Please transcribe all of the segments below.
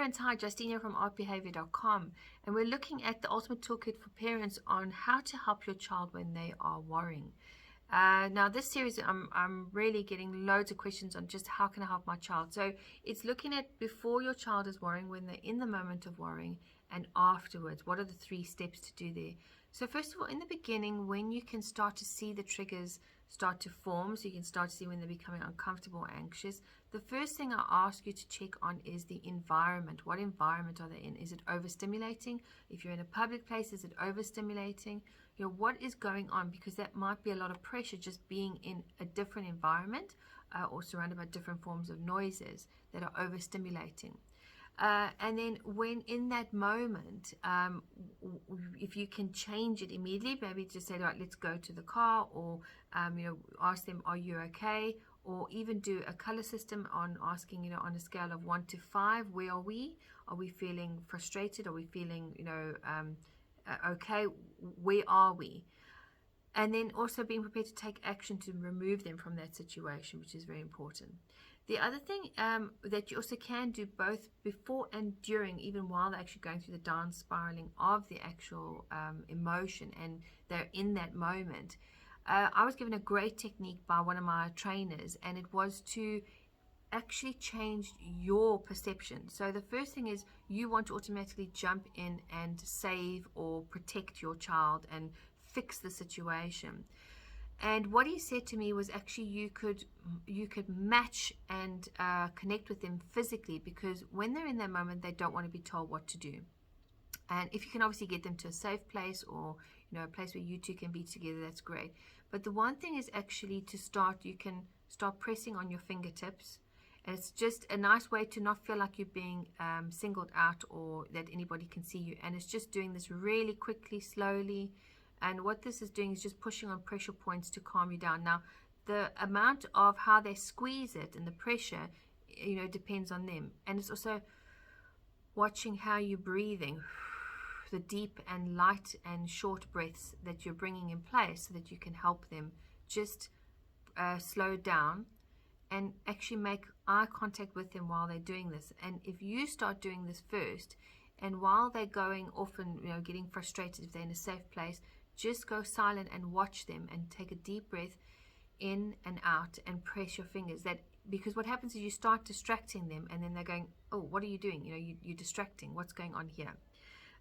parents, hi, Justine here from artbehavior.com, and we're looking at the ultimate toolkit for parents on how to help your child when they are worrying. Now this series, I'm really getting loads of questions on just how can I help my child. So it's looking at before your child is worrying, when they're in the moment of worrying, and afterwards, what are the 3 steps to do there. So first of all, in the beginning, when you can start to see the triggers start to form, so you can start to see when they're becoming uncomfortable or anxious, the first thing I ask you to check on is the environment. What environment are they in? Is it overstimulating? If you're in a public place, is it overstimulating? You know, what is going on? Because that might be a lot of pressure just being in a different environment or surrounded by different forms of noises that are overstimulating. And then when in that moment, if you can change it immediately, maybe just say, right, let's go to the car, or ask them, are you okay? Or even do a color system on asking, on a scale of 1 to 5, where are we? Are we feeling frustrated? Are we feeling, okay? Where are we? And then also being prepared to take action to remove them from that situation, which is very important. The other thing that you also can do both before and during, even while they're actually going through the down spiraling of the actual emotion and they're in that moment. I was given a great technique by one of my trainers, and it was to actually change your perception. So the first thing is you want to automatically jump in and save or protect your child and fix the situation. And what he said to me was actually you could match and connect with them physically, because when they're in that moment, they don't want to be told what to do. And if you can obviously get them to a safe place, or a place where you two can be together, that's great. But the one thing is actually to start, you can start pressing on your fingertips. And it's just a nice way to not feel like you're being singled out or that anybody can see you. And it's just doing this really quickly, slowly. And what this is doing is just pushing on pressure points to calm you down. Now, the amount of how they squeeze it and the pressure, depends on them. And it's also watching how you're breathing, the deep and light and short breaths that you're bringing in place so that you can help them just slow down and actually make eye contact with them while they're doing this. And if you start doing this first, and while they're going off and getting frustrated, if they're in a safe place, just go silent and watch them and take a deep breath in and out and press your fingers. Because what happens is you start distracting them, and then they're going, oh, what are you doing? You're distracting. What's going on here?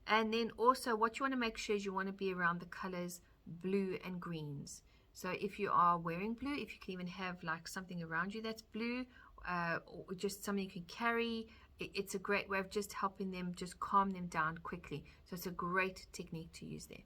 And then also what you want to make sure is you want to be around the colors blue and greens. So if you are wearing blue, if you can even have like something around you that's blue, or just something you can carry, it's a great way of just helping them just calm them down quickly. So it's a great technique to use there.